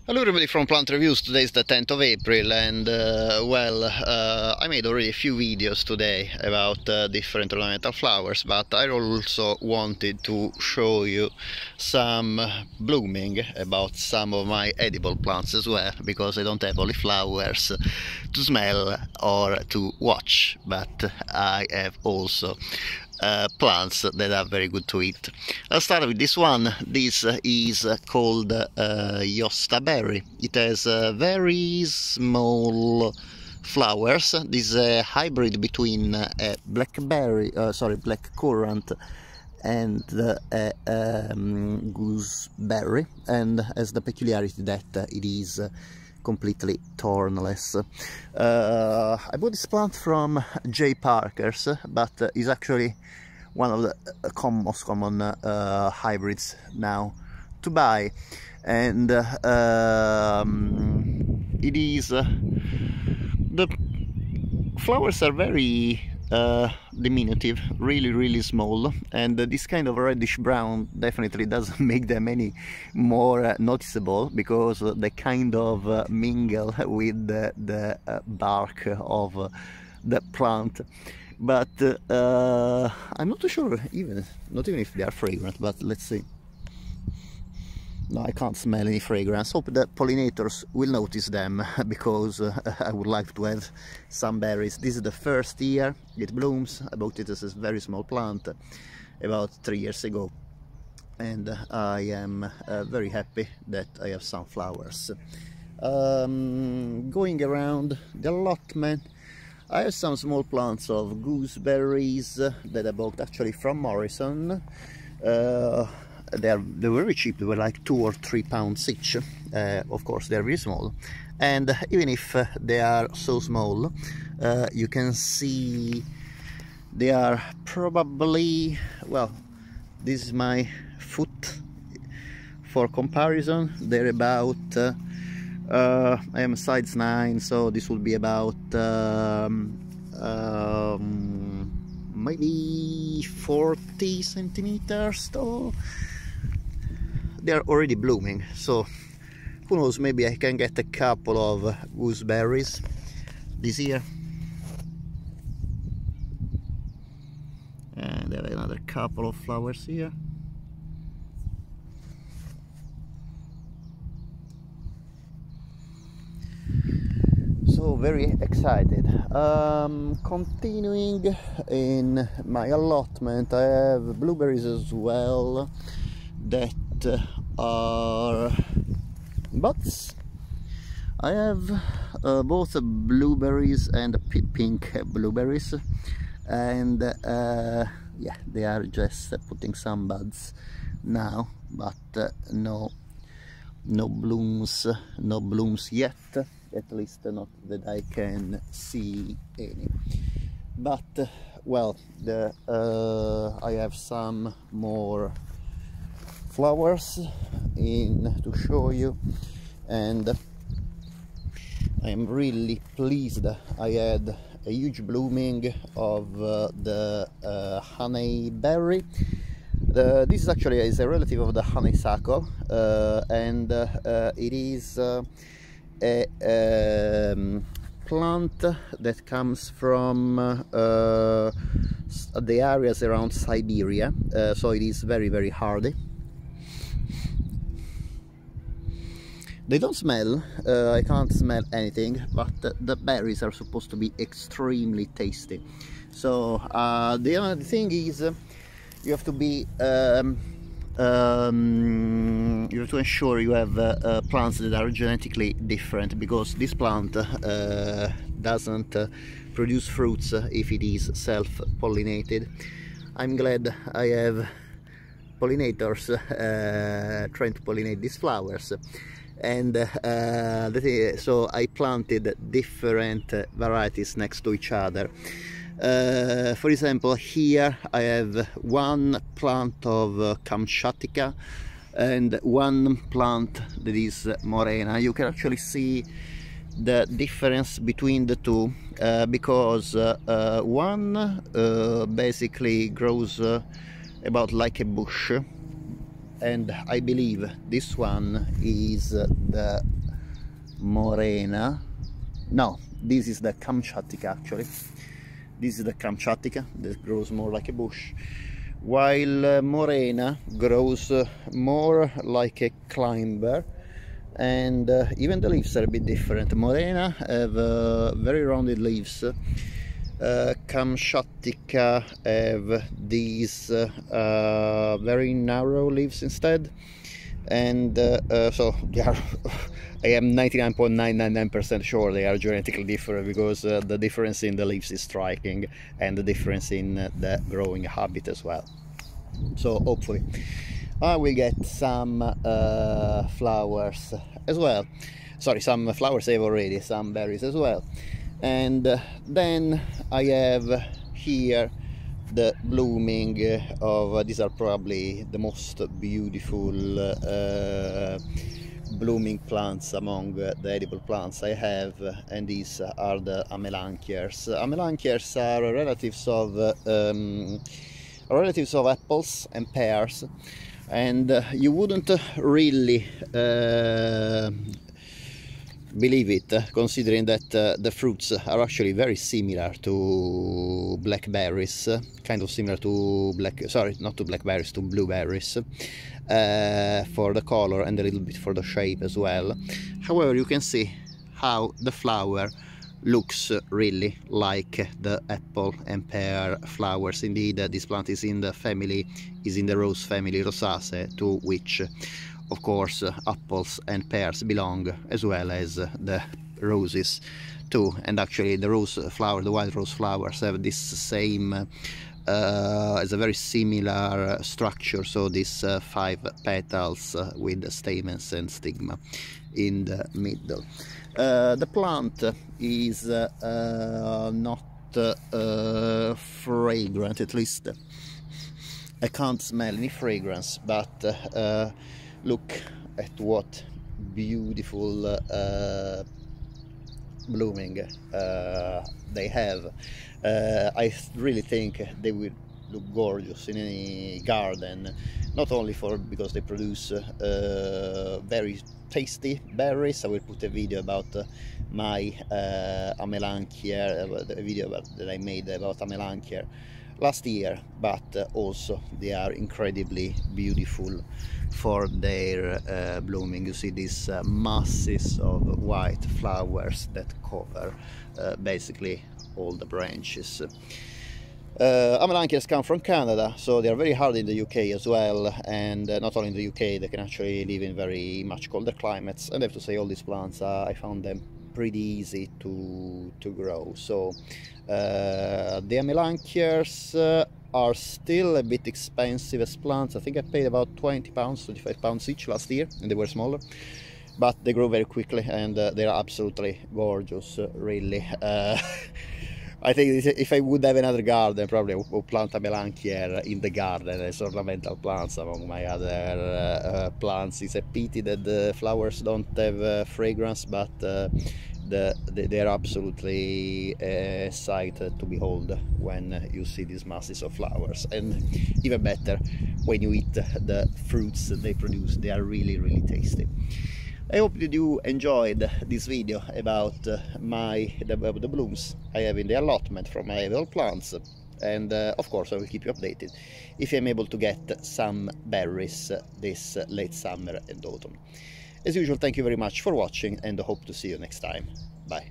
Hello everybody from Plant Reviews. Today is the 10th of April and I made already a few videos today about different ornamental flowers, but I also wanted to show you some blooming about some of my edible plants as well, because I don't have only flowers to smell or to watch, but I have also plants that are very good to eat. I'll start with this one. This is called Jostaberry. It has very small flowers. This is a hybrid between a blackberry, black currant and gooseberry, and has the peculiarity that it is completely thornless. I bought this plant from J. Parker's, but is actually one of the most common hybrids now to buy, and it is the flowers are very diminutive, really small, and this kind of reddish brown definitely doesn't make them any more noticeable, because they kind of mingle with the bark of the plant. But I'm not too sure, not even if they are fragrant, but let's see. No, I can't smell any fragrance. Hope the pollinators will notice them, because I would like to have some berries. This is the first year it blooms. I bought it as a very small plant about 3 years ago, and I am very happy that I have some flowers. Going around the allotment, I have some small plants of gooseberries that I bought actually from Morrison. They were very cheap. They were like £2 or £3 each. Of course, they're very small, and even if they are so small, you can see they are probably, well, this is my foot for comparison. They're about I am a size 9, so this will be about maybe 40 centimeters tall. They are already blooming, so who knows, maybe I can get a couple of gooseberries this year. And there are another couple of flowers here. So very excited. Continuing in my allotment, I have blueberries as well that are buds. I have both blueberries and pink blueberries, and yeah, they are just putting some buds now, but no blooms yet, at least not that I can see any. But well, I have some more flowers to show you, and I am really pleased. I had a huge blooming of the honeyberry. This is actually a relative of the honeysuckle, and it is a plant that comes from the areas around Siberia, so it is very hardy. They don't smell, I can't smell anything, but the berries are supposed to be extremely tasty. So the only thing is, you have to be you have to ensure you have plants that are genetically different, because this plant doesn't produce fruits if it is self-pollinated. I'm glad I have pollinators trying to pollinate these flowers, and so I planted different varieties next to each other. For example, here I have one plant of Kamchatka and one plant that is Morena. You can actually see the difference between the two, because one basically grows about like a bush, and I believe this one is the Morena. No, this is the Kamchatka actually. This is the Kamchatka that grows more like a bush, while Morena grows more like a climber, and even the leaves are a bit different. Morena have very rounded leaves. Kamchatka have these very narrow leaves instead, and so they are I am 99.999% sure they are genetically different, because the difference in the leaves is striking, and the difference in the growing habit as well. So hopefully I will get some flowers as well. Sorry, some flowers I have already, some berries as well. And then I have here the blooming of these are probably the most beautiful blooming plants among the edible plants I have, and these are the Melanchoes. Melanchoes are relatives of apples and pears, and you wouldn't really believe it, considering that the fruits are actually very similar to blackberries, kind of similar to to blueberries, for the color and a little bit for the shape as well. However, you can see how the flower looks really like the apple and pear flowers. Indeed, this plant is in the rose family Rosaceae, to which of course apples and pears belong, as well as the roses too. And actually the wild rose flowers have this same as a very similar structure, so these 5 petals with stamens and stigma in the middle. The plant is not fragrant, at least I can't smell any fragrance, but look at what beautiful blooming they have. I really think they will look gorgeous in any garden, not only because they produce very tasty berries. I will put a video about my Melanchoe, a video that I made about Melanchoe last year, but also they are incredibly beautiful for their blooming. You see these masses of white flowers that cover basically all the branches. Melanchoes come from Canada, so they are very hard in the UK as well, and not only in the UK, they can actually live in very much colder climates. And I have to say, all these plants, I found them pretty easy to grow. So the Melanchoes are still a bit expensive as plants. I think I paid about £20, £25 each last year, and they were smaller, but they grow very quickly, and they are absolutely gorgeous, really. I think if I would have another garden, probably I would plant a Melanchoe in the garden as ornamental plants among my other plants. It's a pity that the flowers don't have fragrance, but they are absolutely a sight to behold when you see these masses of flowers, and even better when you eat the fruits they produce. They are really, really tasty. I hope that you enjoyed this video about the blooms I have in the allotment from my edible plants, and of course I will keep you updated if I'm able to get some berries this late summer and autumn. As usual, thank you very much for watching, and I hope to see you next time. Bye.